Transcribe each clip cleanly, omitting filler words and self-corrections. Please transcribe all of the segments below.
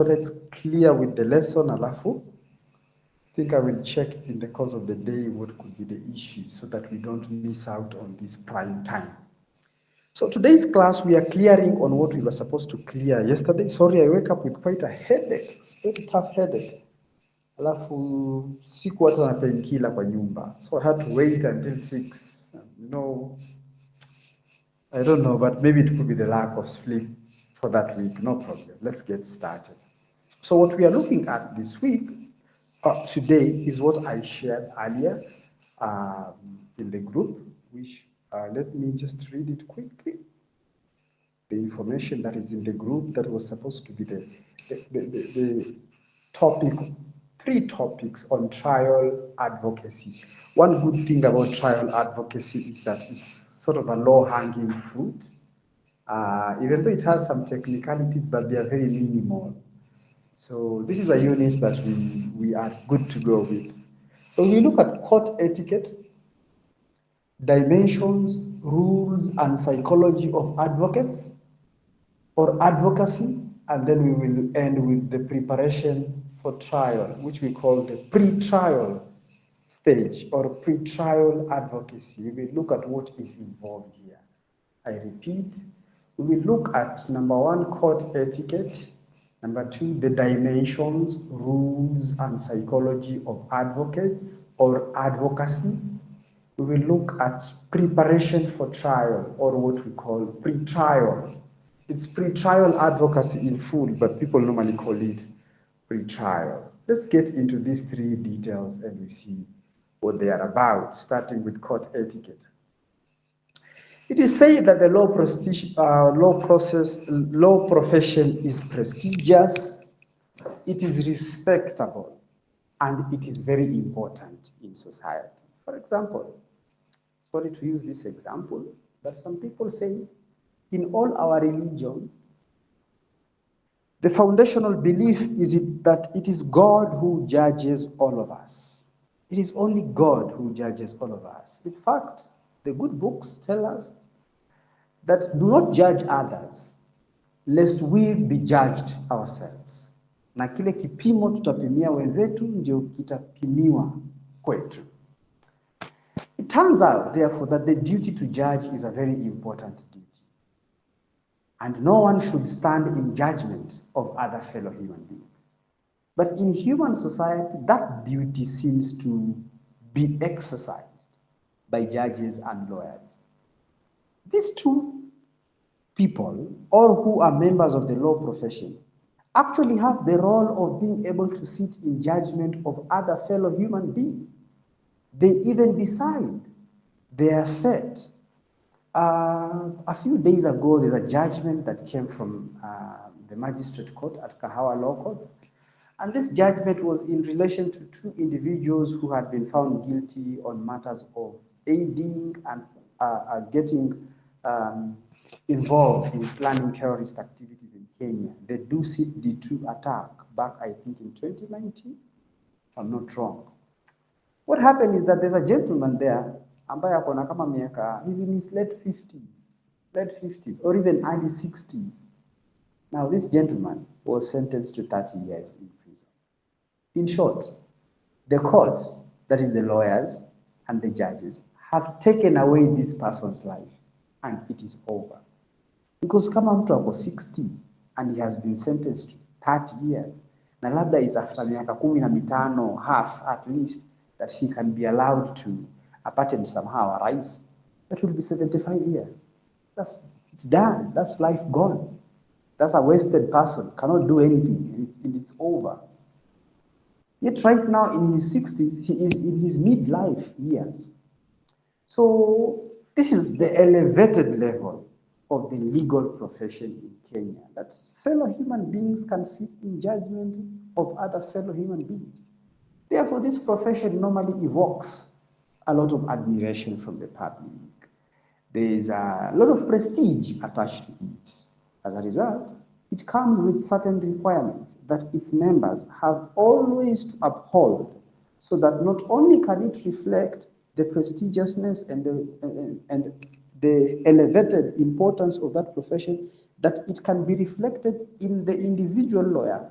let's clear with the lesson, alafu. I think I will check in the course of the day what could be the issue so that we don't miss out on this prime time. So today's class, we are clearing on what we were supposed to clear yesterday. Sorry, I wake up with quite a headache. It's a very tough headache. Alafu siku hata na painkiller kwa nyumba. So I had to wait until 6. I don't know, but maybe it could be the lack of sleep for that week. No problem. Let's get started. So what we are looking at this week, today, is what I shared earlier in the group, which let me just read it quickly. The information that is in the group that was supposed to be the topic, 3 topics on trial advocacy. One good thing about trial advocacy is that it's sort of a low-hanging fruit. Even though it has some technicalities, but they are very minimal. So this is a unit that we are good to go with. So we look at court etiquette, dimensions, rules, and psychology of advocates or advocacy, and then we will end with the preparation for trial, which we call the pre-trial stage or pre-trial advocacy. We will look at what is involved here. I repeat, we will look at number 1, court etiquette, number 2, the dimensions, rules, and psychology of advocates or advocacy. We will look at preparation for trial, or what we call pre-trial. It's pre-trial advocacy in full, but people normally call it pre-trial. Let's get into these 3 details and we see what they are about, starting with court etiquette. It is said that the law profession is prestigious, it is respectable, and it is very important in society. For example, sorry to use this example, but some people say in all our religions, the foundational belief is that it is God who judges all of us. It is only God who judges all of us. In fact, the good books tell us that do not judge others, lest we be judged ourselves. Na kile kipimo tutapimia wenzetu ndio kitapimiwa kwetu. It turns out, therefore, that the duty to judge is a very important duty. And no one should stand in judgment of other fellow human beings. But in human society, that duty seems to be exercised by judges and lawyers. These 2 people, all who are members of the law profession, actually have the role of being able to sit in judgment of other fellow human beings. They even decide their fate. A few days ago, there's a judgment that came from the magistrate court at Kahawa Law Courts. And this judgment was in relation to 2 individuals who had been found guilty on matters of aiding and getting involved in planning terrorist activities in Kenya. The D2 attack back, I think, in 2019, if I'm not wrong. What happened is that there's a gentleman there, ambaye akona kama miaka, he's in his late 50s, or even early 60s. Now, this gentleman was sentenced to 30 years in prison. In short, the court, that is the lawyers and the judges, have taken away this person's life, and it is over. Because kama mtu ako 60 and he has been sentenced to 30 years, na labda is after miaka 15, half at least, that he can be allowed to apate somehow arise, that will be 75 years. It's done. That's life gone. That's a wasted person, cannot do anything, and it's over. Yet right now in his 60s, he is in his midlife years. So this is the elevated level of the legal profession in Kenya, that fellow human beings can sit in judgment of other fellow human beings. Therefore, this profession normally evokes a lot of admiration from the public. There is a lot of prestige attached to it. As a result, it comes with certain requirements that its members have always to uphold, so that not only can it reflect the prestigiousness and the elevated importance of that profession, that it can be reflected in the individual lawyer,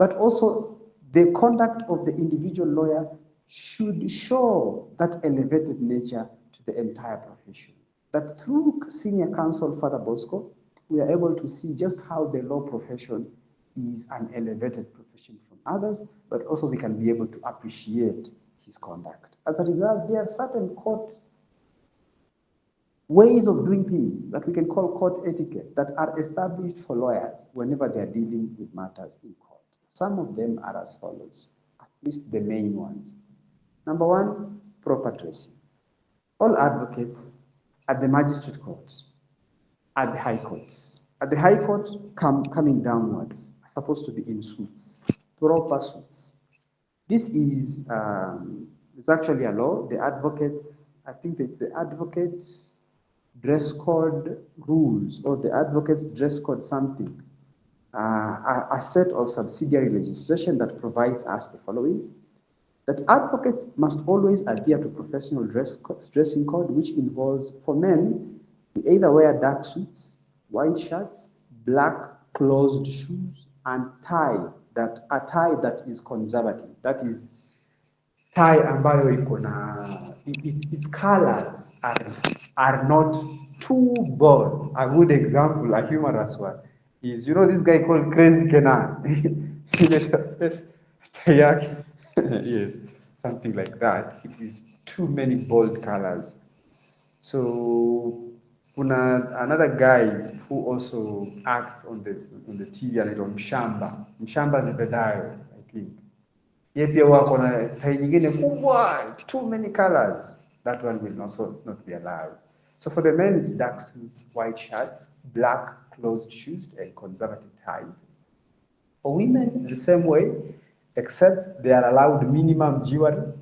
but also the conduct of the individual lawyer should show that elevated nature to the entire profession. That through Senior Counsel Father Bosco, we are able to see just how the law profession is an elevated profession from others, but also we can be able to appreciate his conduct. As a result, there are certain court ways of doing things that we can call court etiquette that are established for lawyers whenever they are dealing with matters in court. Some of them are as follows, at least the main ones. Number one, proper dressing. All advocates at the magistrate courts, at the high courts. At the high court, coming downwards, are supposed to be in suits, proper suits. This is it's actually a law. The advocates, I think it's the advocates dress code rules, or the advocates dress code something, a set of subsidiary legislation that provides us the following: that advocates must always adhere to professional dressing code, which involves, for men, we either wear dark suits, white shirts, black closed shoes, and a tie that is conservative. That is tie ambayo iko na its colors are not too bold. A good example, a humorous one, is, you know, this guy called Crazy Kenan. Yes, something like that. It is too many bold colors. So another guy who also acts on the TV anaitwa Mshamba Zibedayo, I think. Yeye pia wako na tai nyingine kubwa, too many colors. That one will also not be allowed. So for the men, it's dark suits, white shirts, black closed shoes, and conservative ties. For women, the same way, except they are allowed minimum jewelry,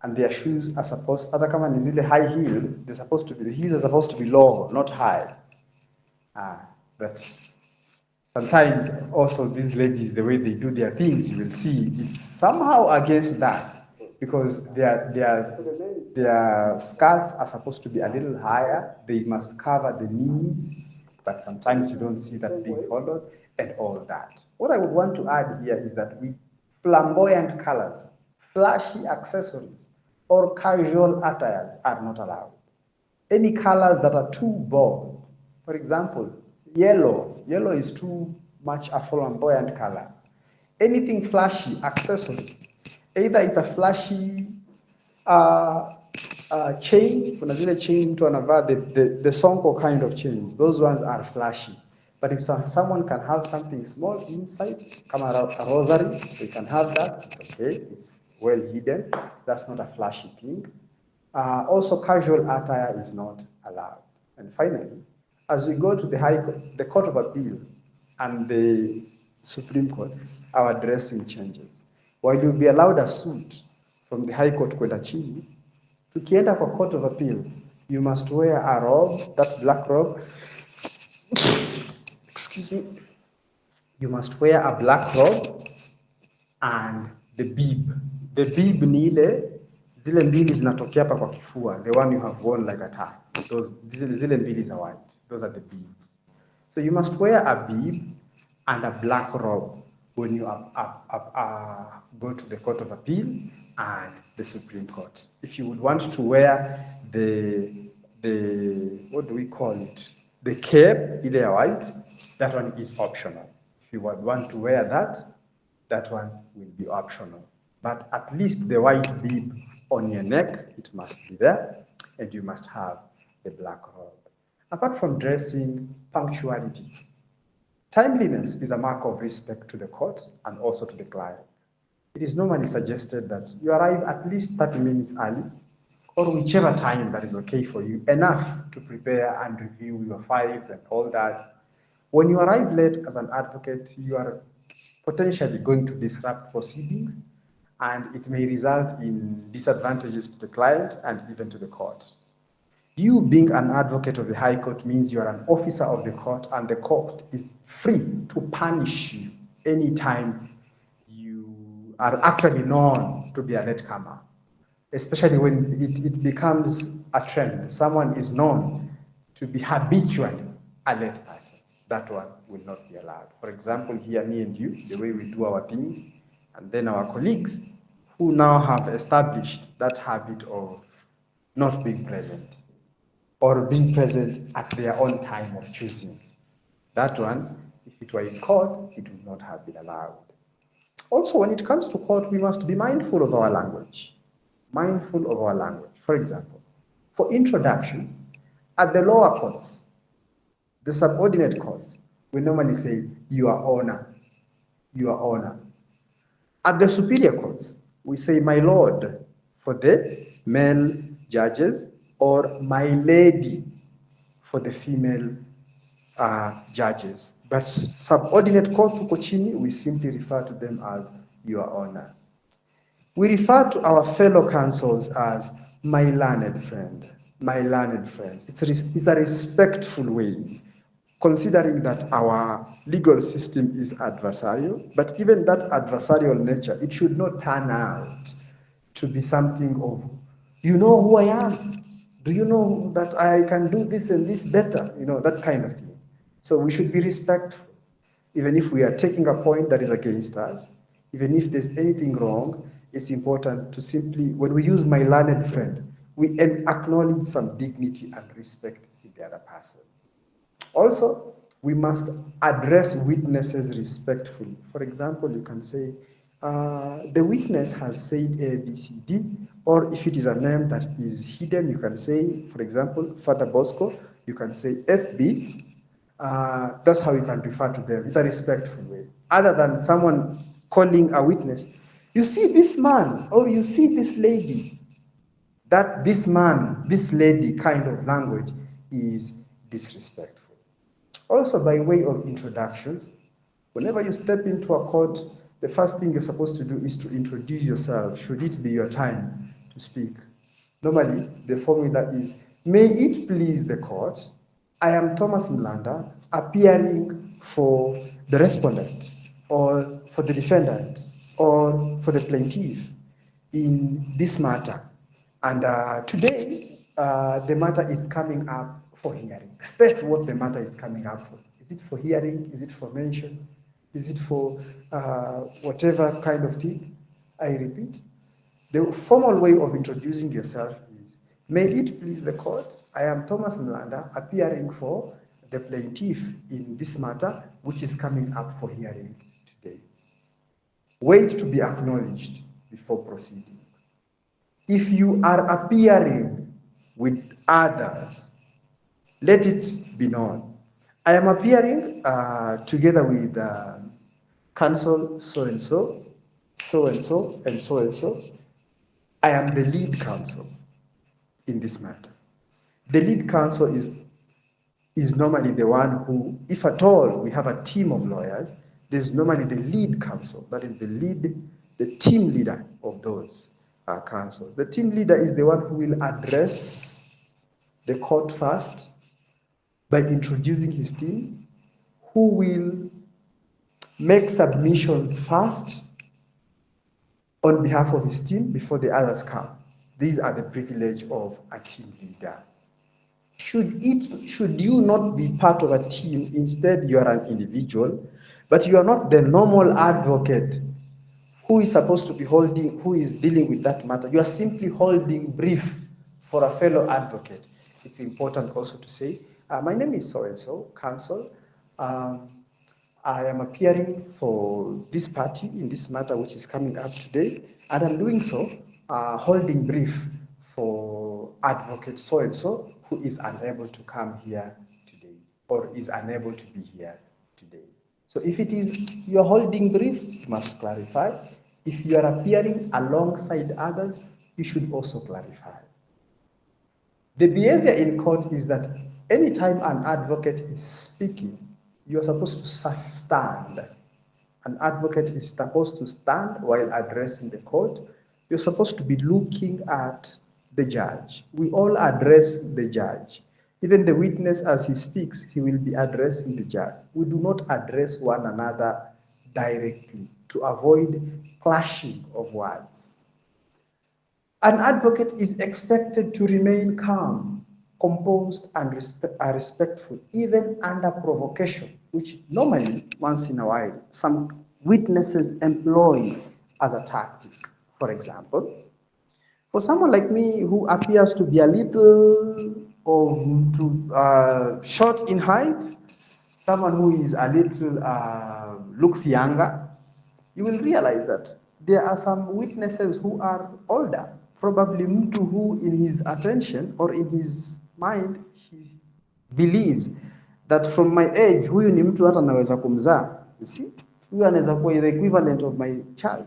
and their shoes are supposed, hata kama ni zile high heel, the heels are supposed to be low, not high. But sometimes also these ladies, the way they do their things, you will see it's somehow against that, because their skirts are supposed to be a little higher. They must cover the knees, but sometimes you don't see that being followed, and all that. What I would want to add here is that flamboyant colors, flashy accessories, or casual attires are not allowed. Any colors that are too bold, for example, yellow is too much a flamboyant color. Anything flashy, accessory, either it's a flashy chain, kuna zile chain mtu anavaa, the sonko kind of chains, those ones are flashy. But if someone can have something small inside, come around a rosary, they can have that, it's okay, it's well hidden, that's not a flashy thing. Also, casual attire is not allowed. And finally, as we go to the Court of Appeal and the Supreme Court, our dressing changes. While you'll be allowed a suit from the High Court kwenda chini, tukienda kwa Court of Appeal, you must wear a robe, that black robe. Excuse me. You must wear a black robe and the bib. The bib ni ile zile mbili zinatokea hapa kwa kifua, the one you have worn like a tie. Zile mbili are white. Those are the bibs. So you must wear a bib and a black robe when you go to the Court of Appeal and the Supreme Court. If you would want to wear the what do we call it? The cape, ile ya white, that one is optional. If you would want to wear that one will be optional. But at least the white bib on your neck, it must be there, and you must have the black robe. Apart from dressing, punctuality. Timeliness is a mark of respect to the court and also to the client. It is normally suggested that you arrive at least 30 minutes early, or whichever time that is okay for you, enough to prepare and review your files and all that. When you arrive late as an advocate, you are potentially going to disrupt proceedings, and it may result in disadvantages to the client and even to the court. You being an advocate of the High Court means you are an officer of the court, and the court is free to punish you anytime you are actually known to be a latecomer, especially when it becomes a trend. Someone is known to be habitually a late person. that one will not be allowed. For example, here, me and you, the way we do our things, and then our colleagues who now have established that habit of not being present or being present at their own time of choosing. That one, if it were in court, it would not have been allowed. Also, when it comes to court, we must be mindful of our language. Mindful of our language. For example, for introductions, at the lower courts, the subordinate courts, we normally say, Your Honor, Your Honor. At the superior courts, we say, My Lord, for the male judges, or My Lady for the female judges. But subordinate courts, huko chini, we simply refer to them as Your Honor. We refer to our fellow counsels as my learned friend, my learned friend. It's a respectful way, considering that our legal system is adversarial, but even that adversarial nature, it should not turn out to be something of, you know who I am? Do you know that I can do this and this better? You know, that kind of thing. So we should be respectful, even if we are taking a point that is against us, even if there's anything wrong. It's important to simply, when we use my learned friend, we acknowledge some dignity and respect in the other person. Also, we must address witnesses respectfully. For example, you can say, the witness has said A, B, C, D, or if it is a name that is hidden, you can say, for example, Father Bosco, you can say FB. That's how you can refer to them. It's a respectful way. Other than someone calling a witness, you see this man, or you see this lady. That this man, this lady kind of language is disrespectful. Also, by way of introductions, whenever you step into a court, the first thing you're supposed to do is to introduce yourself, should it be your time to speak. Normally, the formula is, may it please the court, I am Thomas Mlanda, appearing for the respondent, or for the defendant, or for the plaintiff in this matter. And today, the matter is coming up for hearing. State what the matter is coming up for. Is it for hearing? Is it for mention? Is it for whatever kind of thing? I repeat, the formal way of introducing yourself is, may it please the court, I am Thomas Mlanda, appearing for the plaintiff in this matter, which is coming up for hearing today. Wait to be acknowledged before proceeding. If you are appearing with others, let it be known. I am appearing together with counsel so-and-so, so-and-so, and so-and-so. I am the lead counsel in this matter. The lead counsel is normally the one who, if at all we have a team of lawyers, there's normally the lead counsel, that is the team leader of those counsels. The team leader is the one who will address the court first by introducing his team, who will make submissions first on behalf of his team before the others come. These are the privilege of a team leader. Should you not be part of a team, instead you are an individual, but you are not the normal advocate who is supposed to be holding, who is dealing with that matter. You are simply holding brief for a fellow advocate. It's important also to say, my name is so-and-so, counsel. I am appearing for this party in this matter which is coming up today, and I'm doing so holding brief for advocate so-and-so who is unable to come here today or is unable to be here today. So if it is you're holding brief, you must clarify. If you are appearing alongside others, you should also clarify. The behavior in court is that anytime an advocate is speaking, you're supposed to stand. An advocate is supposed to stand while addressing the court. You're supposed to be looking at the judge. We all address the judge. Even the witness, as he speaks, he will be addressing the judge. We do not address one another directly to avoid clashing of words. An advocate is expected to remain calm. composed, and respectful, even under provocation, which normally, once in a while, some witnesses employ as a tactic. For example, for someone like me who appears to be a little or short in height, someone who is a little looks younger, you will realize that there are some witnesses who are older. Probably mtu who in his attention or in his mind he believes that from my age huyu ni mtu hata naweza kumzaa. You see, huyu anaweza kuwa the equivalent of my child.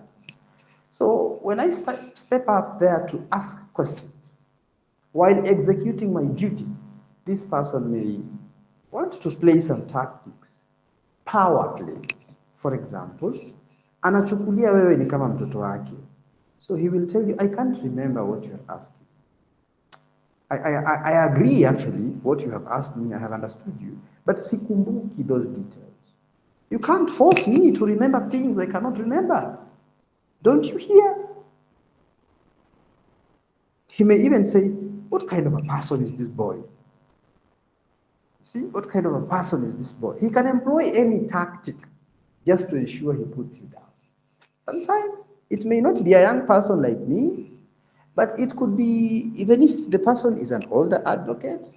So when I step up there to ask questions while executing my duty, this person may want to play some tactics, power plays. For example, anachukulia wewe ni kama mtoto wake. So he will tell you, I can't remember what you are asking. I agree actually what you have asked me, I have understood you, but sikumbuki those details. You can't force me to remember things I cannot remember. Don't you hear? He may even say, what kind of a person is this boy? See, what kind of a person is this boy? He can employ any tactic just to ensure he puts you down. Sometimes it may not be a young person like me, but it could be, even if the person is an older advocate,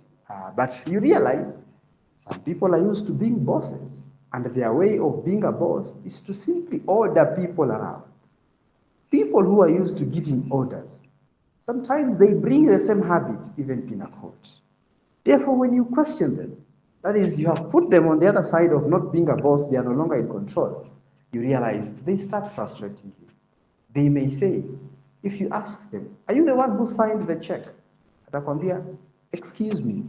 but you realize some people are used to being bosses, and their way of being a boss is to simply order people around. People who are used to giving orders, sometimes they bring the same habit even in a court. Therefore, when you question them, that is, you have put them on the other side of not being a boss, they are no longer in control, you realize they start frustrating you. They may say, if you ask them, are you the one who signed the check? Atakwambia, excuse me.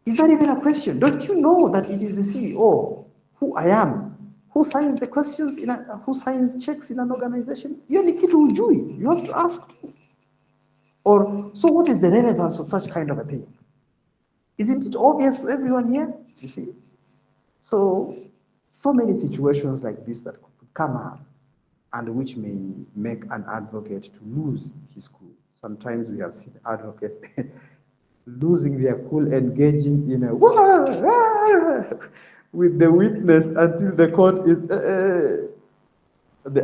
Is that even a question? Don't you know that it is the CEO, who I am, who signs the questions, who signs checks in an organization? Hiyo ni kitu hujui. You have to ask too. Or, so what is the relevance of such kind of a thing? Isn't it obvious to everyone here? You see? So many situations like this that could come up and which may make an advocate to lose his cool. Sometimes we have seen advocates losing their cool, engaging in a with the witness until the court is the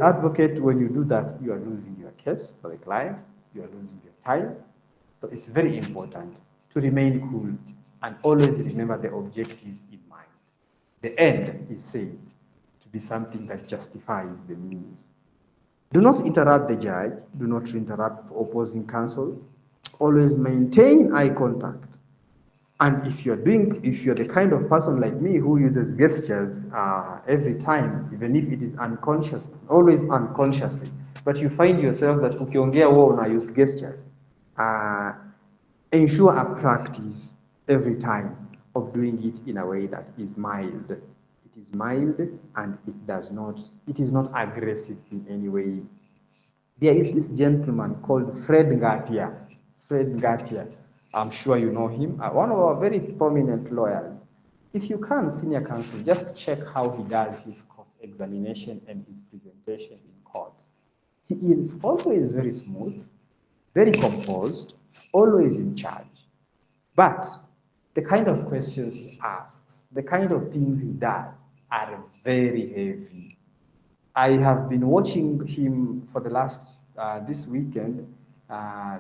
advocate. When you do that, you are losing your case for the client, you are losing your time. So it's very important to remain cool and always remember the objectives in mind. The end is said to be something that justifies the means. Do not interrupt the judge. Do not interrupt opposing counsel. Always maintain eye contact. And if you're the kind of person like me who uses gestures every time, even if it is unconscious, always unconsciously, but you find yourself that ukiongea huwa una use gestures, ensure a practice every time of doing it in a way that is mild. It is mild and it is not aggressive in any way. There is this gentleman called Fred Ngatia. Fred Ngatia, I'm sure you know him, one of our very prominent lawyers. If you can, senior counsel, just check how he does his cross-examination and his presentation in court. He is always very smooth, very composed, always in charge. But the kind of questions he asks, the kind of things he does are very heavy. I have been watching him for the last, this weekend,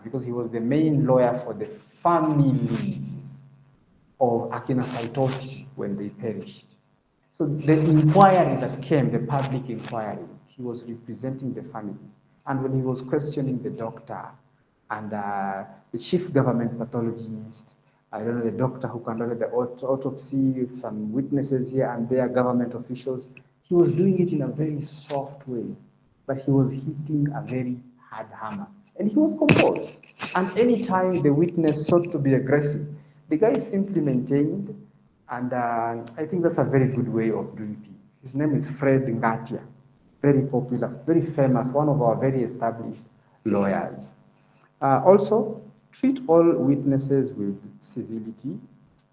because he was the main lawyer for the families of Akina Saitoti when they perished. So the inquiry that came, the public inquiry, he was representing the families. And when he was questioning the doctor and the chief government pathologist, I don't know, the doctor who conducted the autopsy, some witnesses here and there, government officials, he was doing it in a very soft way, but he was hitting a very hard hammer. And he was composed. And anytime the witness sought to be aggressive, the guy simply maintained, and I think that's a very good way of doing things. His name is Fred Ngatia, very popular, very famous, one of our very established lawyers. Also, treat all witnesses with civility.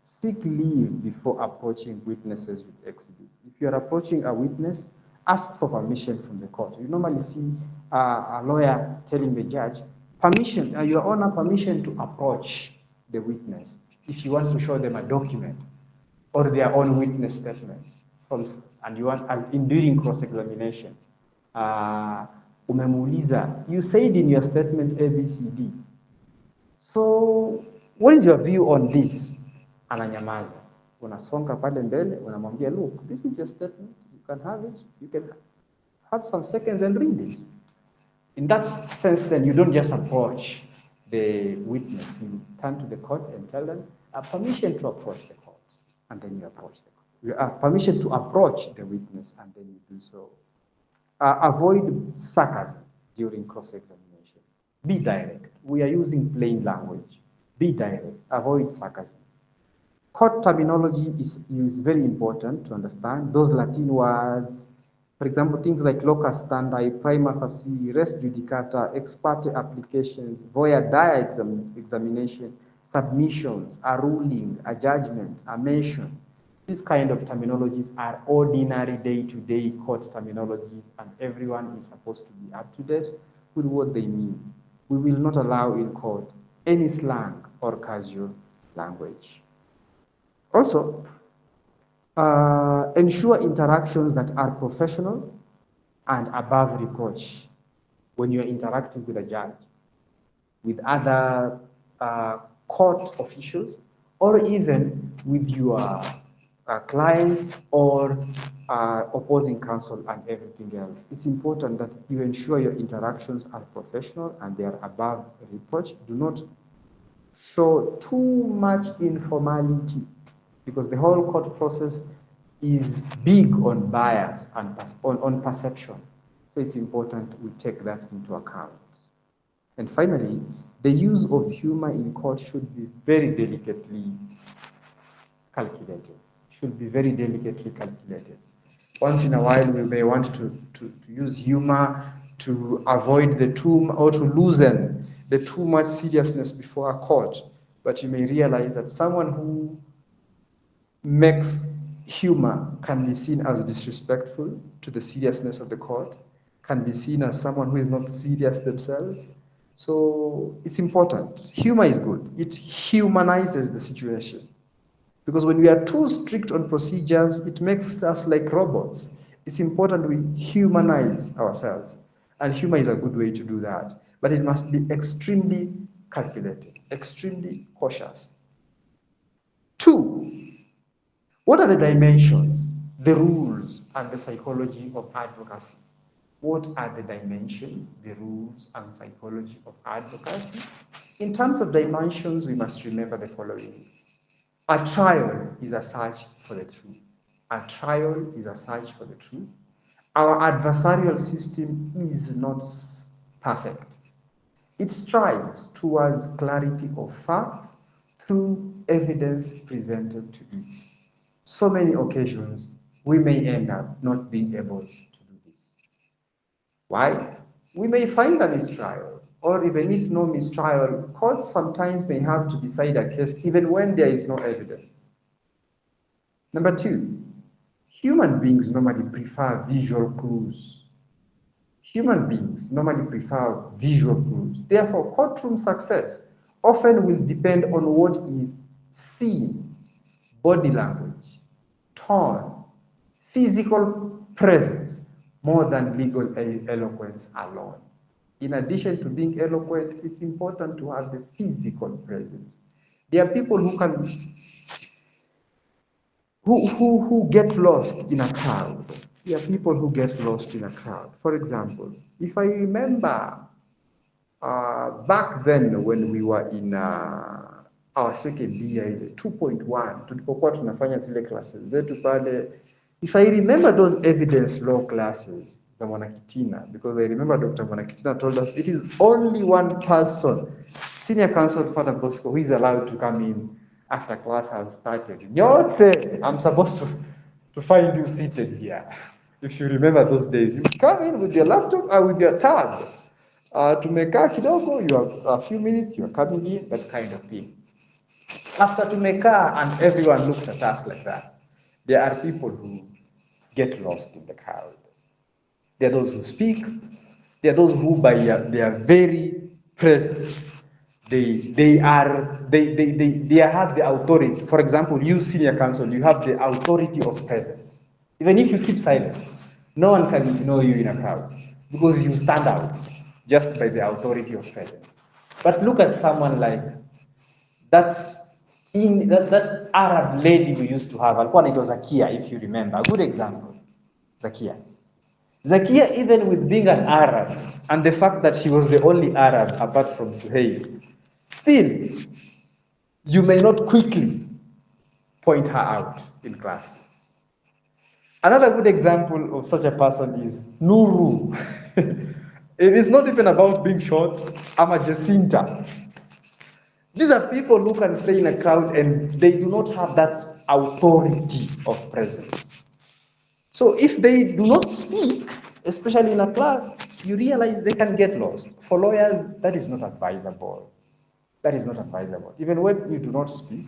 Seek leave before approaching witnesses with exhibits. If you are approaching a witness, ask for permission from the court. You normally see a lawyer telling the judge, permission, Your Honor, permission to approach the witness. If you want to show them a document or their own witness statement, and you want, as in during cross-examination, umemuuliza, you said in your statement A, B, C, D. So, what is your view on this? Ananyamaza. Unasonga pale mbele, unamwambia, look, this is your statement. You can have it. You can have some seconds and read it. In that sense, then you don't just approach the witness. You turn to the court and tell them, permission to approach the court. And then you approach the court. You have permission to approach the witness, and then you do so. Avoid sarcasm during cross-examination. Be direct. We are using plain language. Be direct. Avoid sarcasm. Court terminology is very important to understand. Those Latin words, for example, things like locus standi, prima facie, res judicata, ex parte applications, voir dire examination, submissions, a ruling, a judgment, a mention. These kind of terminologies are ordinary day-to-day court terminologies, and everyone is supposed to be up to date with what they mean. We will not allow in court any slang or casual language. Also, ensure interactions that are professional and above reproach when you're interacting with a judge, with other court officials, or even with your clients or opposing counsel and everything else. It's important that you ensure your interactions are professional and they are above reproach. Do not show too much informality, because the whole court process is big on bias and on perception. So it's important we take that into account. And finally, the use of humor in court should be very delicately calculated. Should be very delicately calculated. Once in a while, we may want to use humor to avoid or to loosen the too much seriousness before a court. But you may realize that someone who makes humor can be seen as disrespectful to the seriousness of the court, can be seen as someone who is not serious themselves. So it's important. Humor is good. It humanizes the situation. Because when we are too strict on procedures, it makes us like robots. It's important we humanize ourselves. And humor is a good way to do that. But it must be extremely calculated, extremely cautious. 2, what are the dimensions, the rules, and the psychology of advocacy? What are the dimensions, the rules, and psychology of advocacy? In terms of dimensions, we must remember the following. A trial is a search for the truth. A trial is a search for the truth. Our adversarial system is not perfect. It strives towards clarity of facts through evidence presented to it. So many occasions, we may end up not being able to do this. Why? We may find a mistrial, or even if no mistrial, courts sometimes may have to decide a case even when there is no evidence. Number 2, human beings normally prefer visual clues. Human beings normally prefer visual clues. Therefore, courtroom success often will depend on what is seen, body language, tone, physical presence, more than legal eloquence alone. In addition to being eloquent, it's important to have the physical presence. There are people who can who get lost in a crowd. There are people who get lost in a crowd. For example, if I remember back then when we were in our second year, 2.1, tulipokuwa tunafanya zile classes zetu pale, if I remember those evidence law classes za Mwanakitina, because I remember Dr. Mwanakitina told us it is only one person, Senior Counsel Father Bosco, who is allowed to come in after class has started. Nyote, I'm supposed to find you seated here. If you remember those days, you come in with your laptop or with your tab. Tumekaa kidogo, you have a few minutes, you are coming in, that kind of thing. After tumekaa and everyone looks at us like that, there are people who get lost in the crowd. There are those who speak, there are those who by their very presence, they have the authority. For example, you senior counsel, you have the authority of presence. Even if you keep silent, no one can ignore you in a crowd because you stand out just by the authority of presence. But look at someone like that Arab lady we used to have, alikuwa anaitwa Zakia, if you remember, a good example, Zakia. Zakia, even with being an Arab and the fact that she was the only Arab apart from Suhail, still, you may not quickly point her out in class. Another good example of such a person is Nuru. It is not even about being short. I'm a Jacinta. These are people who can stay in a crowd and they do not have that authority of presence. So if they do not speak, especially in a class, you realize they can get lost. For lawyers, that is not advisable. That is not advisable. Even when you do not speak,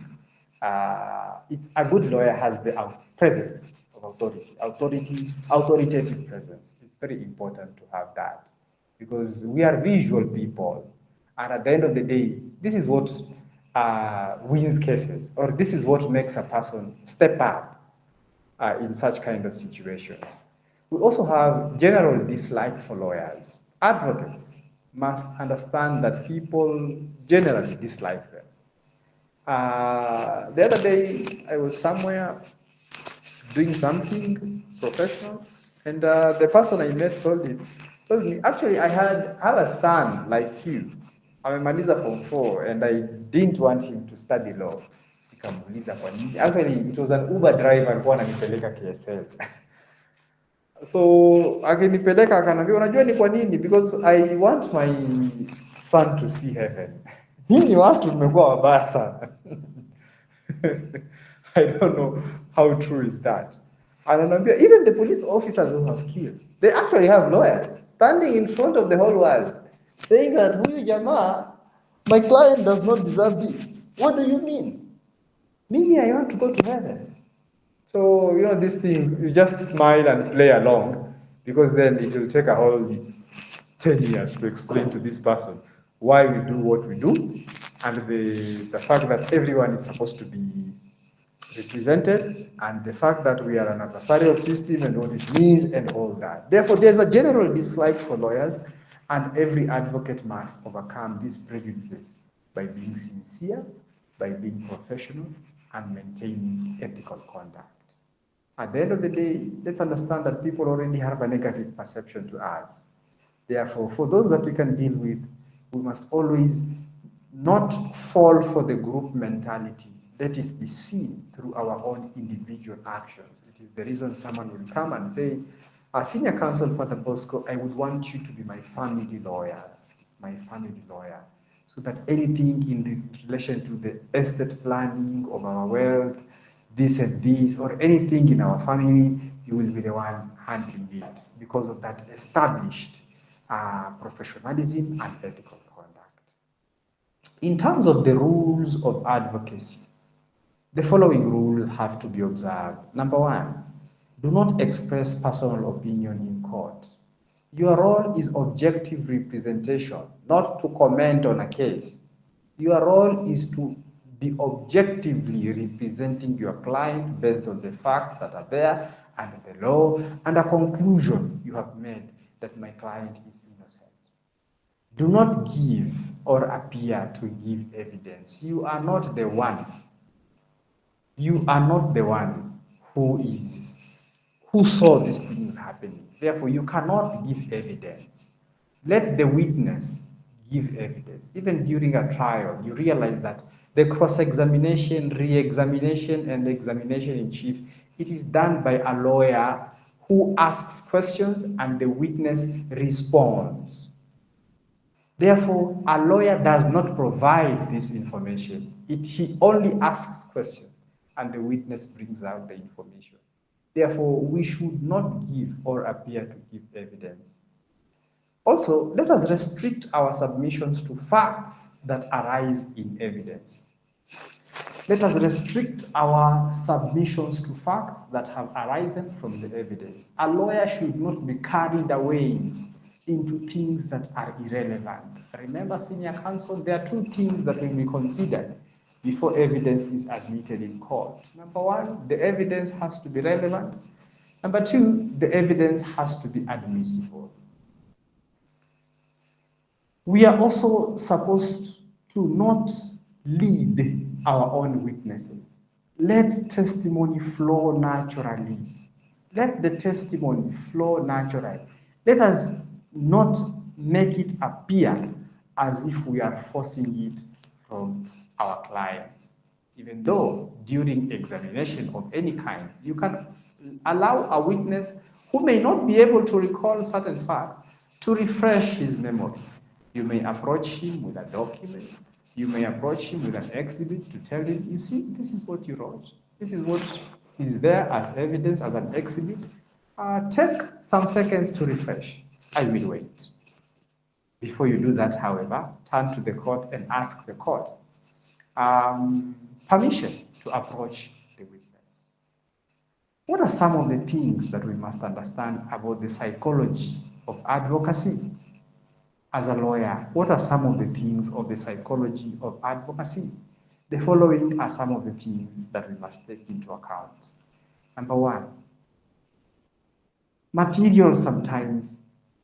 it's a good lawyer has the presence of authoritative presence. It's very important to have that because we are visual people. And at the end of the day, this is what wins cases, or this is what makes a person step up in such kind of situations. We also have general dislike for lawyers. Advocates must understand that people generally dislike them. The other day, I was somewhere doing something professional, and the person I met told me, actually, I have a son like you. Amemaliza form 4, and I didn't want him to study law. Nikamuuliza kwa nini. Actually, it was an Uber driver alikuwa ananipeleka KSL. So akinipeleka akanambia, unajua ni kwa nini? Because I want my son to see heaven. Nyinyi watu mmekuwa wabaya sana. I don't know how true is that. Ananiambia, even the police officers who have killed, they actually have lawyers standing in front of the whole world saying that huyu jamaa, my client does not deserve this. What do you mean? Maybe I want to go to heaven. So, these things, you just smile and play along because then it will take a whole 10 years to explain to this person why we do what we do and the fact that everyone is supposed to be represented and the fact that we are an adversarial system and what it means and all that. Therefore, there's a general dislike for lawyers and every advocate must overcome these prejudices by being sincere, by being professional, and maintaining ethical conduct. At the end of the day, let's understand that people already have a negative perception to us. Therefore, for those that we can deal with, we must always not fall for the group mentality. Let it be seen through our own individual actions. It is the reason someone will come and say, Senior Counsel Father Bosco, I would want you to be my family lawyer, so that anything in relation to the estate planning of our wealth, this and this, or anything in our family, you will be the one handling it because of that established professionalism and ethical conduct. In terms of the rules of advocacy, the following rules have to be observed. Number 1, do not express personal opinion in court. Your role is objective representation, not to comment on a case. Your role is to be objectively representing your client based on the facts that are there and the law and a conclusion you have made that my client is innocent. Do not give or appear to give evidence. You are not the one. You are not the one who saw these things happening. Therefore, you cannot give evidence. Let the witness give evidence. Even during a trial, you realize that the cross-examination, re-examination, and examination in chief, it is done by a lawyer who asks questions and the witness responds. Therefore, a lawyer does not provide this information. He only asks questions and the witness brings out the information. Therefore, we should not give or appear to give evidence. Also, let us restrict our submissions to facts that arise in evidence. Let us restrict our submissions to facts that have arisen from the evidence. A lawyer should not be carried away into things that are irrelevant. Remember, senior counsel, there are two things that will be considered before evidence is admitted in court. Number one, the evidence has to be relevant. Number two, the evidence has to be admissible. We are also supposed to not lead our own witnesses. Let testimony flow naturally. Let the testimony flow naturally. Let us not make it appear as if we are forcing it from our clients. Even though during examination of any kind, you can allow a witness who may not be able to recall certain facts to refresh his memory. You may approach him with a document. You may approach him with an exhibit to tell him, you see, this is what you wrote. This is what is there as evidence, as an exhibit. Take some seconds to refresh. I will wait. Before you do that, however, turn to the court and ask the court permission to approach the witness. What are some of the things that we must understand about the psychology of advocacy? As a lawyer, what are some of the things of the psychology of advocacy? The following are some of the things that we must take into account. Number one, material sometimes,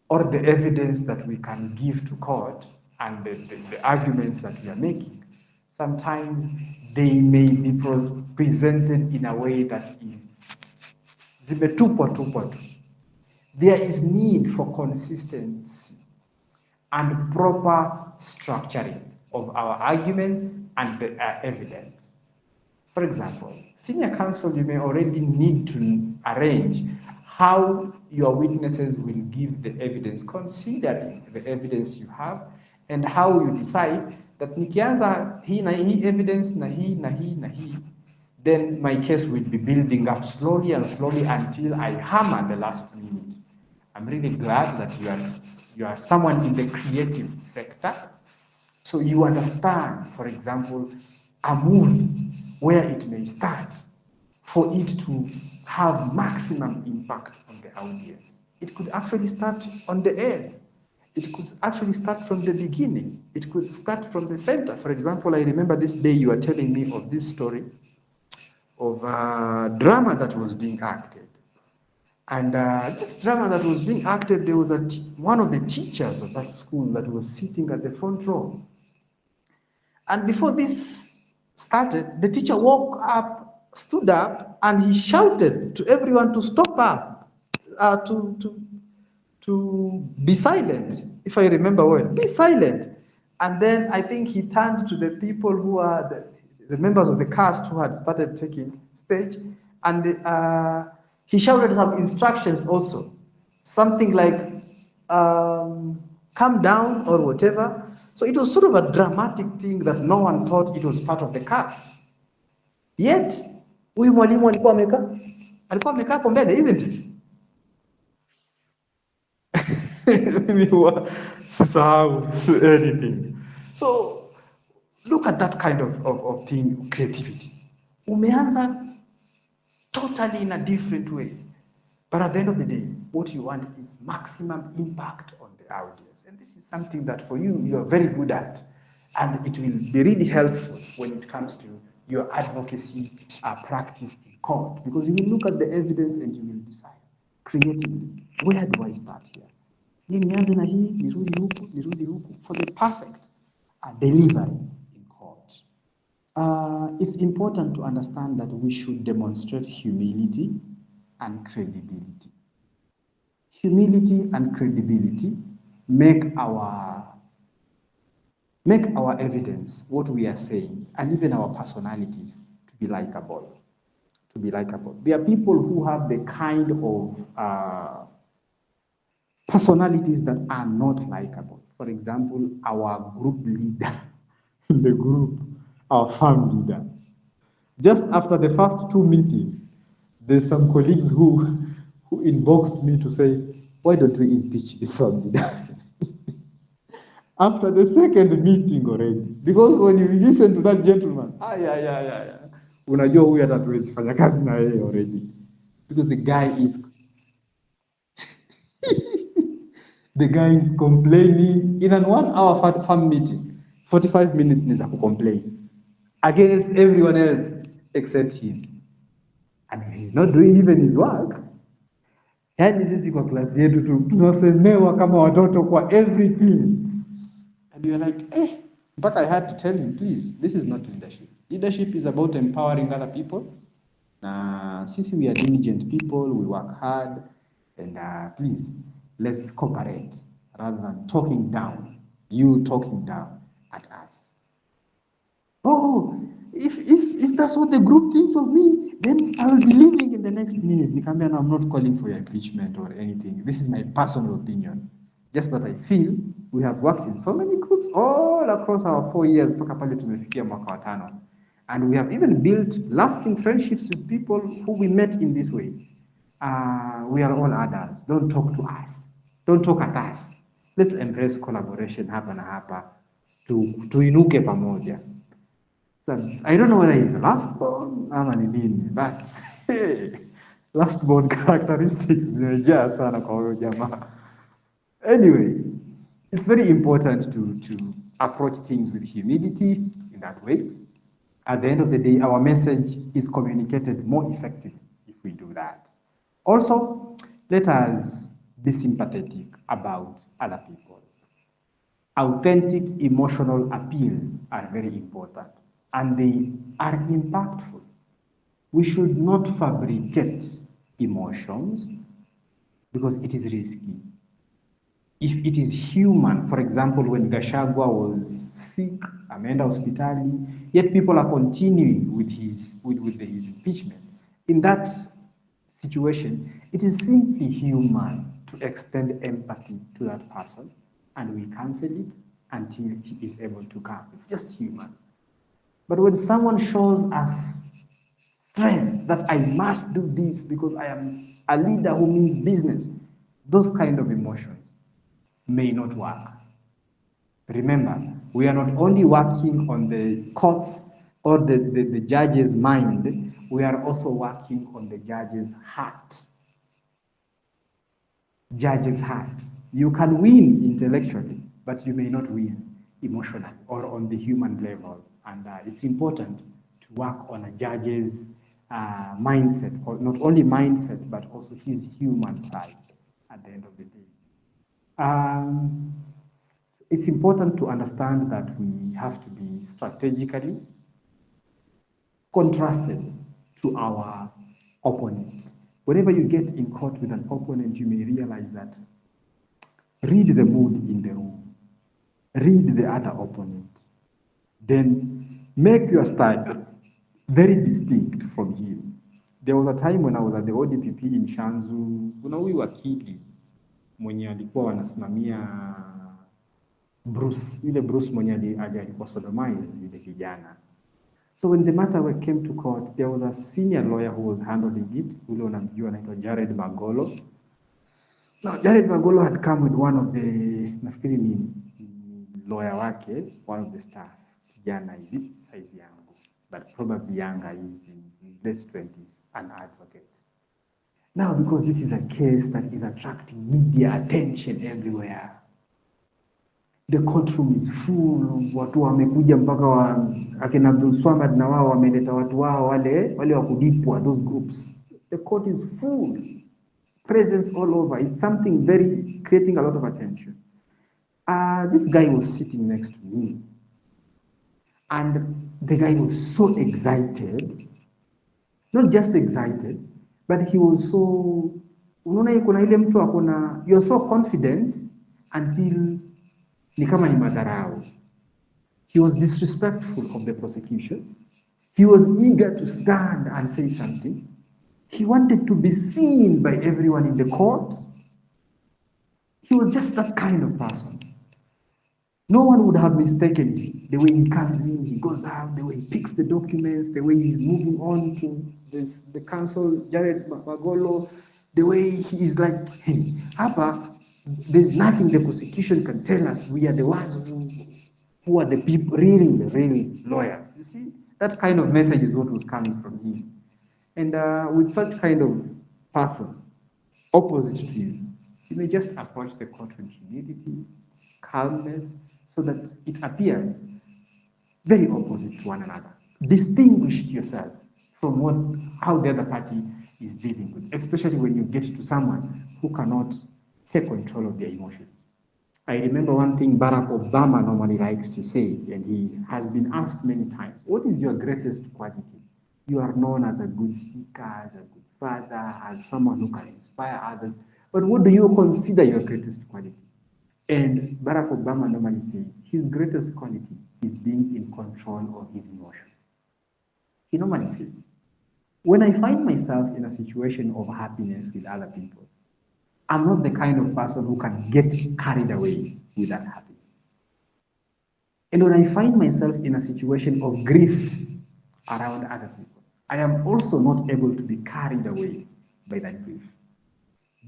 or the evidence that we can give to court and the arguments that we are making, sometimes they may be presented in a way that is zimetupwa. There is need for consistency and proper structuring of our arguments and the evidence. For example, senior counsel, you may already need to arrange how your witnesses will give the evidence, considering the evidence you have, and how you decide that nikianza hii na hii evidence na hii na hii na hii, then my case will be building up slowly and slowly until I hammer the last minute. I'm really glad that you are someone in the creative sector, so you understand, for example, a movie where it may start for it to have maximum impact on the audience. It could actually start on the end. It could actually start from the beginning. It could start from the center. For example, I remember this day you were telling me of this story of a drama that was being acted. And this drama that was being acted, there was one of the teachers of that school that was sitting at the front row. And before this started, the teacher woke up, stood up, and he shouted to everyone to stop up, to be silent, if I remember well, be silent. And then I think he turned to the people who are the members of the cast who had started taking stage, and he shouted some instructions also, something like, calm down or whatever. So it was sort of a dramatic thing that no one thought it was part of the cast. Yet, huyu mwalimu alikuwa amekaa hapo mbele, isn't it? Anything. So look at that kind of thing, creativity. Umeanza totally in a different way. But at the end of the day, what you want is maximum impact on the audience. And this is something that for you, you're very good at. And it will be really helpful when it comes to your advocacy practice in court. Because you will look at the evidence and you will decide creatively, where do I start here? Nianze na hii, nirudi huku, for the perfect delivery in court. It's important to understand that we should demonstrate humility and credibility. Humility and credibility make our evidence, what we are saying, and even our personalities to be likable. There are people who have the kind of personalities that are not likable. For example, our group leader in the group, our farm leader. Just after the first two meetings, there's some colleagues who inboxed me to say, why don't we impeach this farm leader? After the second meeting already. Because when you listen to that gentleman, unajua huyu hatuwezi fanya kazi na yeye already. Because the The guy is complaining. In an 1 hour farm meeting, 45 minutes needs to complain against everyone else except him. And he's not doing even his work. Yaani sisi kwa klasi yetu tunasemewa kama watoto kwa everything. And you're like, but I had to tell him, please, this is not leadership. Leadership is about empowering other people. Since we are diligent people, we work hard, and please, let's cooperate rather than talking down, you talking down at us. Oh, if that's what the group thinks of me, then I will be leaving in the next minute. Nikamwambia, no, I'm not calling for your impeachment or anything. This is my personal opinion. Just that I feel we have worked in so many groups all across our 4 years mpaka pale tumefikia mwaka wa 5. And we have even built lasting friendships with people who we met in this way. We are all adults. Don't talk to us. Don't talk at us. Let's embrace collaboration hapa na hapa. Tuinuke pamoja. So, I don't know whether he's a last born ama ni nini, but hey, last born characteristics zimejaa sana kwa huyo jamaa. Anyway, it's very important to approach things with humility in that way. At the end of the day, our message is communicated more effectively if we do that. Also, let us be sympathetic about other people. Authentic emotional appeals are very important, and they are impactful. We should not fabricate emotions because it is risky. If it is human, for example, when Gachagua was sick, ameenda hospitali, yet people are continuing with his impeachment. In that situation, it is simply human to extend empathy to that person, and we cancel it until he is able to come. It's just human. But when someone shows us strength that I must do this because I am a leader who means business, those kind of emotions may not work. Remember, we are not only working on the courts or the judge's mind, we are also working on the judge's heart. Judge's heart. You can win intellectually, but you may not win emotionally or on the human level. And it's important to work on a judge's mindset, or not only mindset, but also his human side at the end of the day. It's important to understand that we have to be strategically contrasted to our opponent. Whenever you get in court with an opponent, you may realize that read the mood in the room, read the other opponent, then make your style very distinct from him. There was a time when I was at the ODPP in Shanzu, kuna huyu wakili mwenye alikuwa wanasimamia Bruce, ile Bruce mwenye alikuwa sodomized yule kijana. So when the matter came to court, there was a senior lawyer who was handling it, ule unamjua anaitwa Jared Magolo. Now Jared Magolo had come with one of the, nafikiri ni lawyer wake, one of the staff, kijana hivi, size yangu, but probably younger, he's in his late 20s, an advocate. Now, because this is a case that is attracting media attention everywhere, the courtroom is full, watu wamekuja mpaka akina Abdul Swamad na wao wameleta watu wao wale wa kulipwa, those groups. The court is full, presence all over. It's something very, creating a lot of attention. This guy was sitting next to me, and the guy was so excited, not just excited, but he was so, unaona kuna ile mtu akona, you're so confident until ni kama ni madharau. He was disrespectful of the prosecution. He was eager to stand and say something. He wanted to be seen by everyone in the court. He was just that kind of person. No one would have mistaken him. The way he comes in, he goes out, the way he picks the documents, the way he's moving on to the counsel, Jared Magolo, the way he is like, hey, hapa, there's nothing the prosecution can tell us. We are the ones who are the people, really lawyers. You see, that kind of message is what was coming from him. And with such kind of person, opposite to him, You may just approach the court with humility, calmness, so that it appears very opposite to one another. Distinguish yourself from how the other party is dealing with, especially when you get to someone who cannot take control of their emotions. I remember one thing Barack Obama normally likes to say, and he has been asked many times, what is your greatest quality? You are known as a good speaker, as a good father, as someone who can inspire others, but what do you consider your greatest quality? And Barack Obama normally says his greatest quality is being in control of his emotions. He normally says, when I find myself in a situation of happiness with other people, I'm not the kind of person who can get carried away with that happiness. And when I find myself in a situation of grief around other people, I am also not able to be carried away by that grief.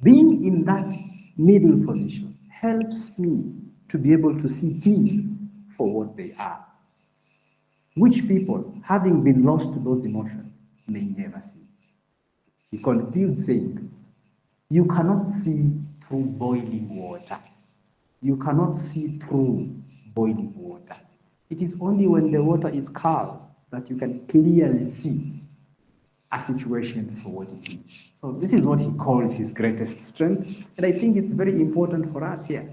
Being in that middle position helps me to be able to see things for what they are, which people, having been lost to those emotions, may never see. He concludes saying, you cannot see through boiling water. You cannot see through boiling water. It is only when the water is calm that you can clearly see a situation for what it is. So this is what he calls his greatest strength. And I think it's very important for us here.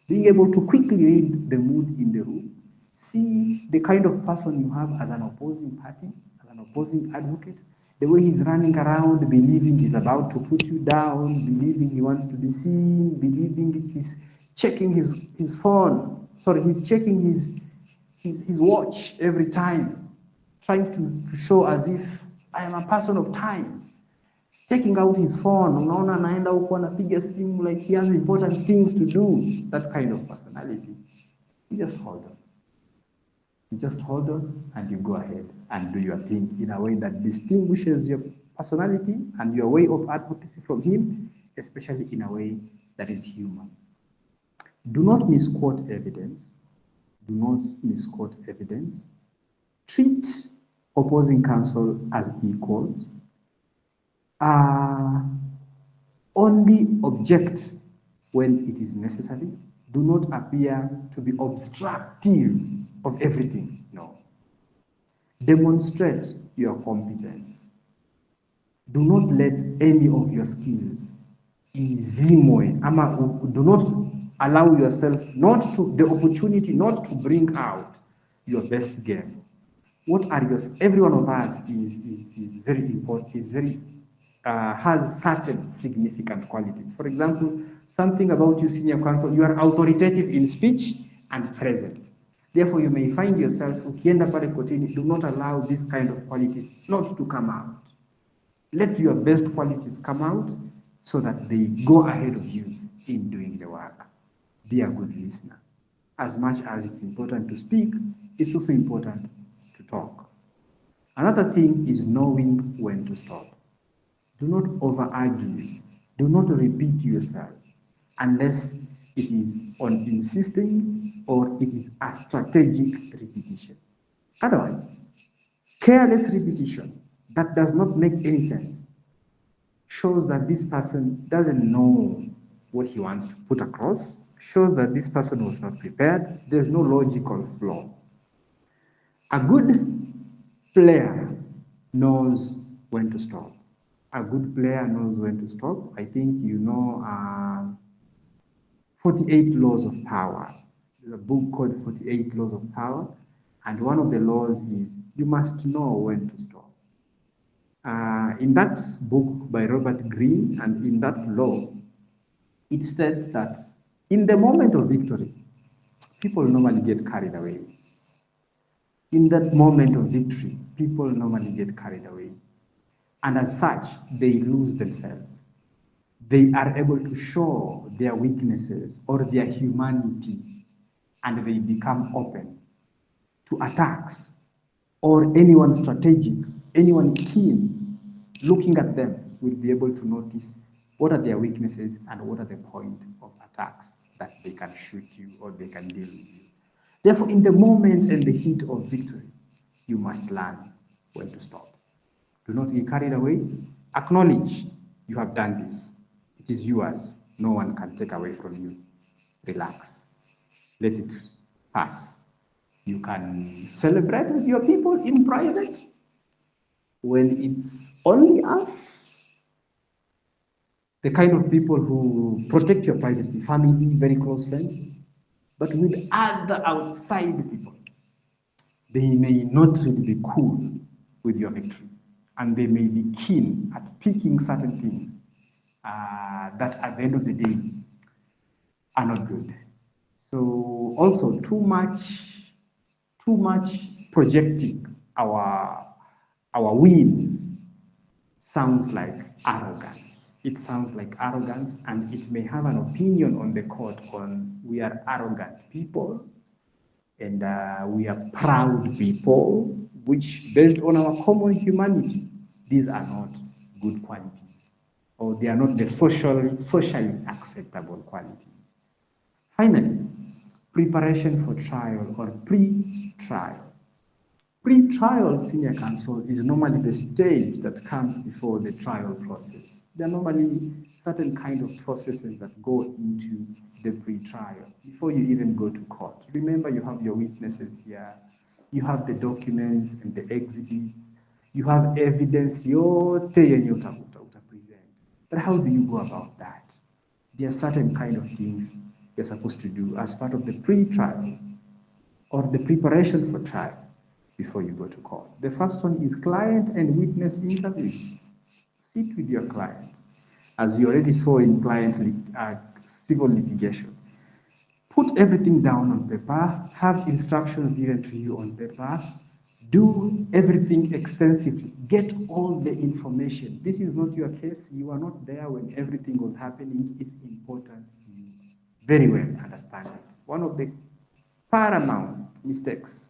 Being able to quickly read the mood in the room, see the kind of person you have as an opposing party, as an opposing advocate, the way he's running around, believing he's about to put you down, believing he wants to be seen, believing he's checking his phone, sorry, he's checking his watch every time, trying to show as if I am a person of time, taking out his phone, unaona anaenda huko anapiga simu like he has important things to do, that kind of personality. You just hold on. You just hold on and you go ahead and do your thing in a way that distinguishes your personality and your way of advocacy from him, especially in a way that is human. Do not misquote evidence. Do not misquote evidence. Treat opposing counsel as equals. Only object when it is necessary. Do not appear to be obstructive of everything. No. Demonstrate your competence. Do not let any of your skills izimwe. Do not allow yourself the opportunity not to bring out your best game. What are yours? Every one of us is very important, has certain significant qualities. For example, something about you, senior counsel, you are authoritative in speech and presence. Therefore, you may find yourself, ukienda pale kotini, do not allow this kind of qualities not to come out. Let your best qualities come out so that they go ahead of you in doing the work. Be a good listener. As much as it's important to speak, it's also important to talk. Another thing is knowing when to stop. Do not over-argue. Do not repeat yourself unless it is on insisting or it is a strategic repetition. Otherwise, careless repetition that does not make any sense shows that this person doesn't know what he wants to put across, shows that this person was not prepared. There's no logical flow. A good player knows when to stop. A good player knows when to stop. I think you know 48 Laws of Power. There's a book called 48 Laws of Power, and one of the laws is you must know when to stop. In that book by Robert Greene and in that law, it states that in the moment of victory, people normally get carried away. In that moment of victory, people normally get carried away. And as such, they lose themselves. They are able to show their weaknesses or their humanity, and they become open to attacks or anyone strategic, anyone keen looking at them will be able to notice what are their weaknesses and what are the point of attacks that they can shoot you or they can deal with you. Therefore, in the moment and the heat of victory, you must learn when to stop. Do not get carried away. Acknowledge you have done this. It is yours. no one can take away from you. Relax. Let it pass. You can celebrate with your people in private when it's only us, the kind of people who protect your privacy, family, very close friends. But with other outside people, they may not really be cool with your victory, and they may be keen at picking certain things that at the end of the day are not good. So also too much projecting our wins sounds like arrogance. It sounds like arrogance, and it may have an opinion on the court on we are arrogant people and we are proud people, which based on our common humanity, these are not good qualities, or they are not the socially acceptable qualities. Finally, preparation for trial or pre-trial. Pre-trial senior counsel is normally the stage that comes before the trial process. There are normally certain kind of processes that go into the pre-trial before you even go to court. Remember, you have your witnesses here, you have the documents and the exhibits, you have evidence yote yenye present. But how do you go about that? There are certain kind of things you're supposed to do as part of the pre-trial or the preparation for trial before you go to court. The first one is client and witness interviews. Sit with your client, as you already saw in civil litigation. Put everything down on paper, have instructions given to you on paper, do everything extensively, get all the information. This is not your case, you are not there when everything was happening. It's important you very well understand it. One of the paramount mistakes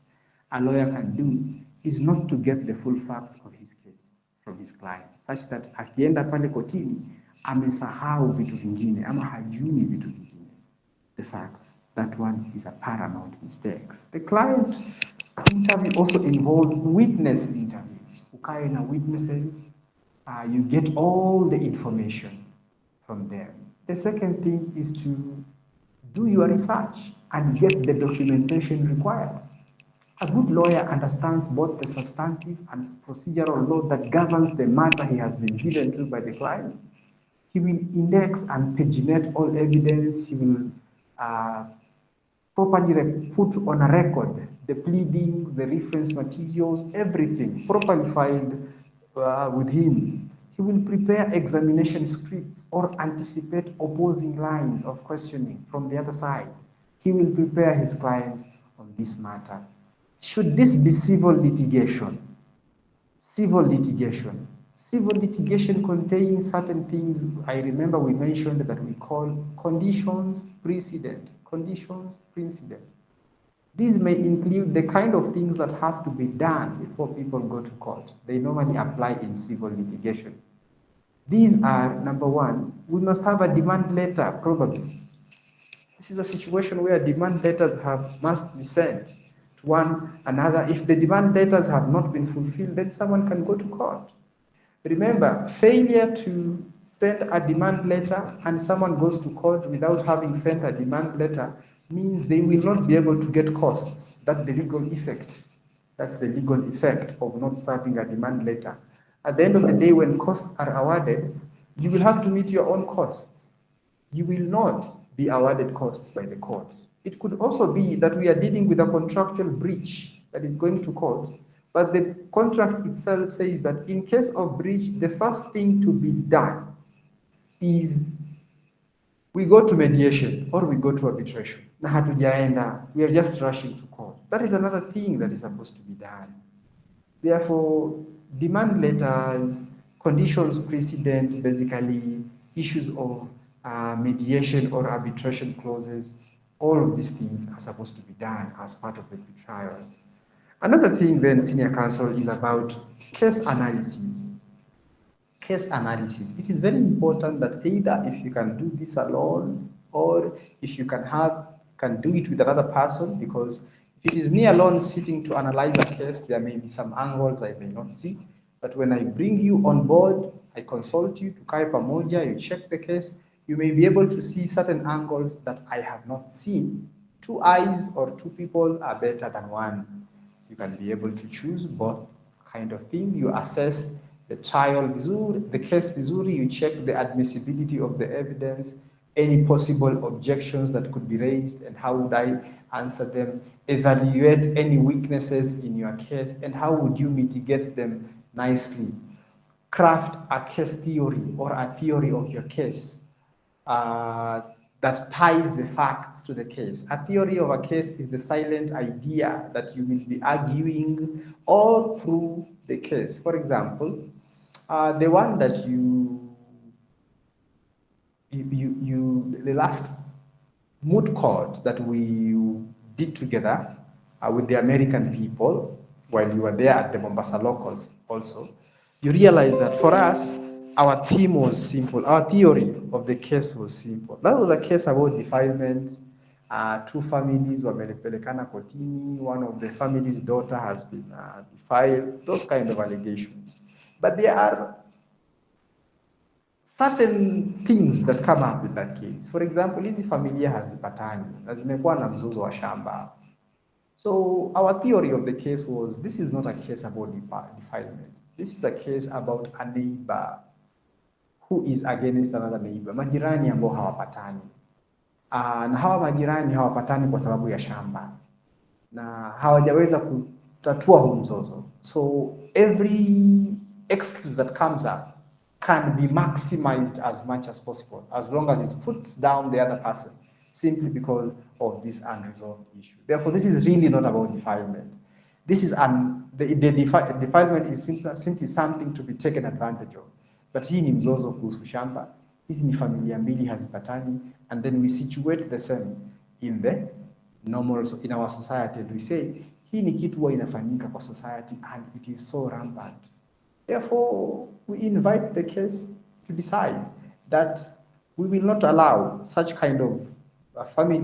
a lawyer can do is not to get the full facts of his case from his client, such that akienda pale kotini amesahau vitu vingine ama hajui vitu vingine. The facts, that one is a paramount mistake. The client interview also involves witness interviews. Ukae na witnesses, you get all the information from them. The second thing is to do your research and get the documentation required. A good lawyer understands both the substantive and procedural law that governs the matter he has been given to by the clients. He will index and paginate all evidence. He will properly put on a record the pleadings, the reference materials, everything properly filed with him. He will prepare examination scripts or anticipate opposing lines of questioning from the other side. He will prepare his clients on this matter. Should this be civil litigation? Civil litigation contains certain things. I remember we mentioned that we call conditions precedent. Conditions precedent. These may include the kind of things that have to be done before people go to court. They normally apply in civil litigation. These are, number one, we must have a demand letter, probably. This is a situation where demand letters must be sent to one another. If the demand letters have not been fulfilled, then someone can go to court. Remember, failure to send a demand letter and someone goes to court without having sent a demand letter means they will not be able to get costs. That's the legal effect. That's the legal effect of not serving a demand letter. At the end of the day, when costs are awarded, you will have to meet your own costs. You will not be awarded costs by the courts. It could also be that we are dealing with a contractual breach that is going to court, but the contract itself says that in case of breach, the first thing to be done is we go to mediation or we go to arbitration. Na hatujaenda, we are just rushing to court. That is another thing that is supposed to be done. Therefore, demand letters, conditions precedent, basically issues of mediation or arbitration clauses, all of these things are supposed to be done as part of the trial. Another thing then, senior counsel, is about case analysis. Case analysis. It is very important that either if you can do this alone or if you can do it with another person, because if it is me alone sitting to analyze a case, there may be some angles I may not see. But when I bring you on board, I consult you to kai pamoja, you check the case, You may be able to see certain angles that I have not seen. Two eyes or two people are better than one. You can be able to choose both kind of thing. You assess the trial vizuri, the case vizuri, you check the admissibility of the evidence, any possible objections that could be raised, and how would I answer them, evaluate any weaknesses in your case, and how would you mitigate them nicely. Craft a case theory or a theory of your case that ties the facts to the case. A theory of a case is the silent idea that you will be arguing all through the case. For example, the one that the last moot court that we did together with the American people while you were there at the Mombasa locals also, you realize that for us, our theme was simple. Our theory of the case was simple. That was a case about defilement. Two families were wamelipelekana kotini. One of the family's daughter has been defiled. Those kind of allegations. But there are certain things that come up in that case. For example, hizi familia hazipatani na zimekuwa na mzozo wa shamba. So our theory of the case was, this is not a case about defilement. This is a case about a neighbor who is against another neighbor. Majirani ambao hawapatani. Na hawa majirani hawapatani kwa sababu ya shamba. Na hawajaweza kutatua huu mzozo. So every excuse that comes up can be maximized as much as possible, as long as it puts down the other person, simply because of this unresolved issue. Therefore, this is really not about defilement. This is defilement is simply something to be taken advantage of. But hii ni mzozo kuhusu shamba, hizi ni familia mbili hazipatani, and then we situate the same in the normal, in our society, and we say, hii ni kitu huwa inafanyika kwa society, and it is so rampant. Therefore, we invite the case to decide that we will not allow such kind of family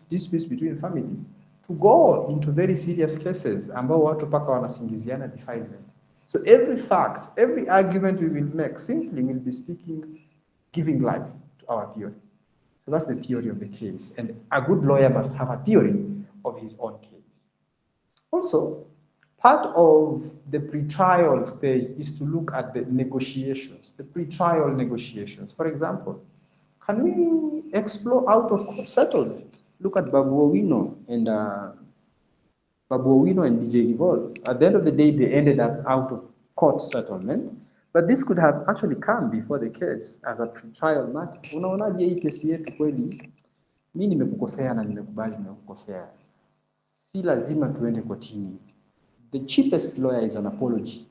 disputes between families to go into very serious cases ambao watu paka wanasingiziana defilement. So every fact, every argument we will make simply will be speaking, giving life to our theory. So that's the theory of the case. And a good lawyer must have a theory of his own case. Also, part of the pre-trial stage is to look at the negotiations, the pre-trial negotiations. For example, can we explore out-of-court settlement? Look at Babu Owino and DJ Evolve. At the end of the day, they ended up out-of-court settlement, but this could have actually come before the case as a pre-trial matter. Unaonaje hii kesi yetu kweli? Mimi nimekukosea na nimekubali nimekukosea. Si lazima tuende kotini. The cheapest lawyer is an apology.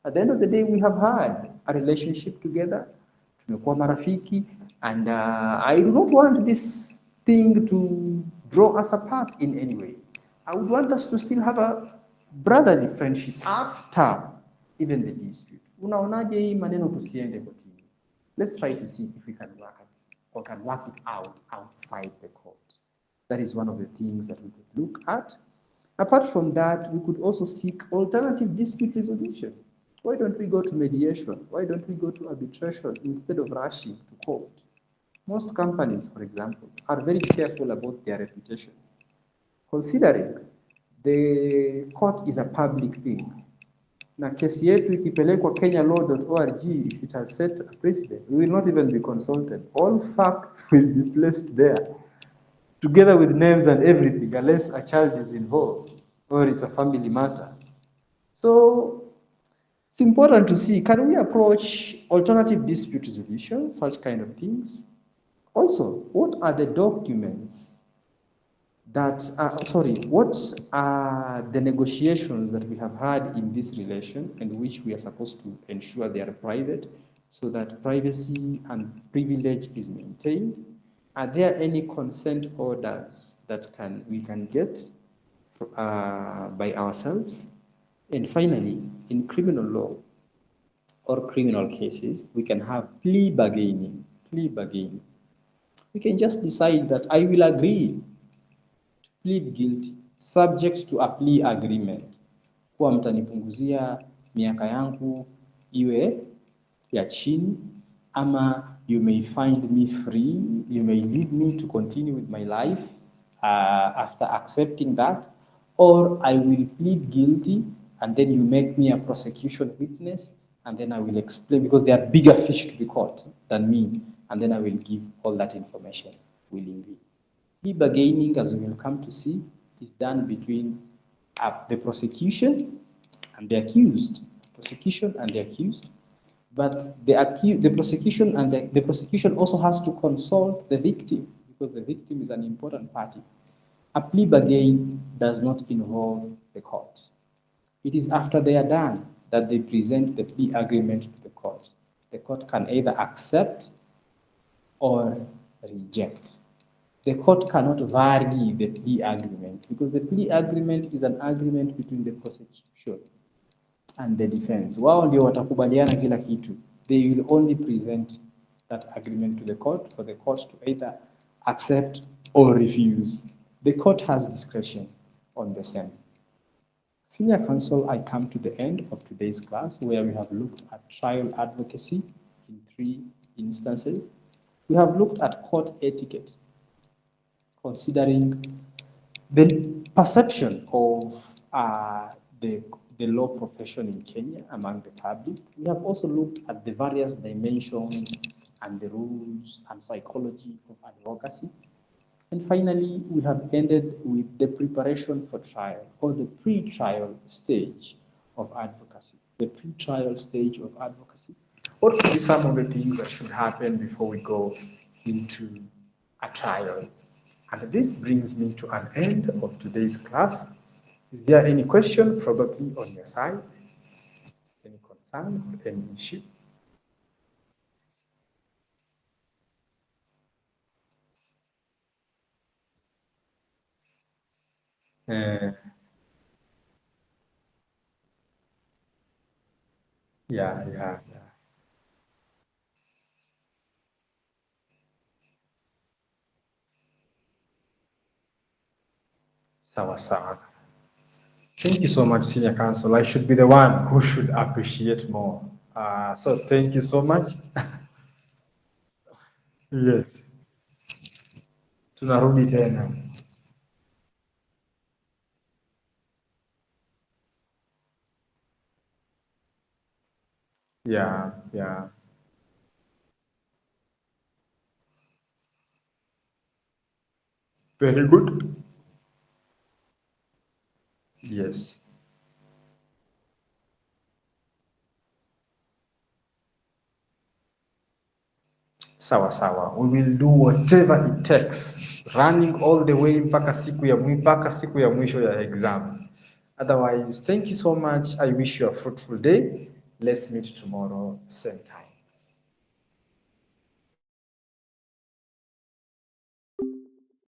At the end of the day, we have had a relationship together. Tumekuwa marafiki, and I do not want this thing to draw us apart in any way. I would want us to still have a brotherly friendship after even the dispute. Unaonaje hii maneno tusiende kotini? Let's try to see if we can work it out outside the court. That is one of the things that we could look at. Apart from that, we could also seek alternative dispute resolution. Why don't we go to mediation? Why don't we go to arbitration instead of rushing to court? Most companies, for example, are very careful about their reputation, considering the court is a public thing. Na kesi yetu ikipelekwa kenyalaw.org, if it has set a precedent, we will not even be consulted. All facts will be placed there, together with names and everything, unless a child is involved or it's a family matter. So it's important to see, can we approach alternative dispute resolution, such kind of things? Also, what are the documents that, what are the negotiations that we have had in this relation and which we are supposed to ensure they are private so that privacy and privilege is maintained? Are there any consent orders that we can get by ourselves? And finally, in criminal law or criminal cases, we can have plea bargaining. We can just decide that I will agree to plead guilty subject to a plea agreement. Kwa mtanipunguzia miaka yangu iwe ya chini, ama you may find me free, you may leave me to continue with my life after accepting that, or I will plead guilty and then you make me a prosecution witness and then I will explain, because there are bigger fish to be caught than me, and then I will give all that information willingly. Plea bargaining, as we will come to see, is done between the prosecution and the accused. Prosecution and the accused. But the prosecution and the prosecution also has to consult the victim, because the victim is an important party. A plea bargain does not involve the court. It is after they are done that they present the plea agreement to the court. The court can either accept or reject. The court cannot vary the plea agreement, because the plea agreement is an agreement between the prosecution and the defense. Wao ndio watakubaliana kila kitu. They will only present that agreement to the court for the court to either accept or refuse. The court has discretion on the same. Senior counsel, I come to the end of today's class, where we have looked at trial advocacy in 3 instances. We have looked at court etiquette, considering the perception of the law profession in Kenya among the public. We have also looked at the various dimensions and the rules and psychology of advocacy. And finally, we have ended with the preparation for trial, or the pre-trial stage of advocacy. The pre-trial stage of advocacy. What could be some of the things that should happen before we go into a trial? And this brings me to an end of today's class. Is there any question probably on your side? Any concern or any issue? Yeah. Sawa. Thank you so much, Senior Counsel. I should be the one who should appreciate more. So thank you so much. Yes. Tunarudi tena. Yeah. Very good. Yes. Sawa. We will do whatever it takes, running all the way mpaka siku ya mwisho ya exam. Otherwise, thank you so much. I wish you a fruitful day. Let's meet tomorrow, same time.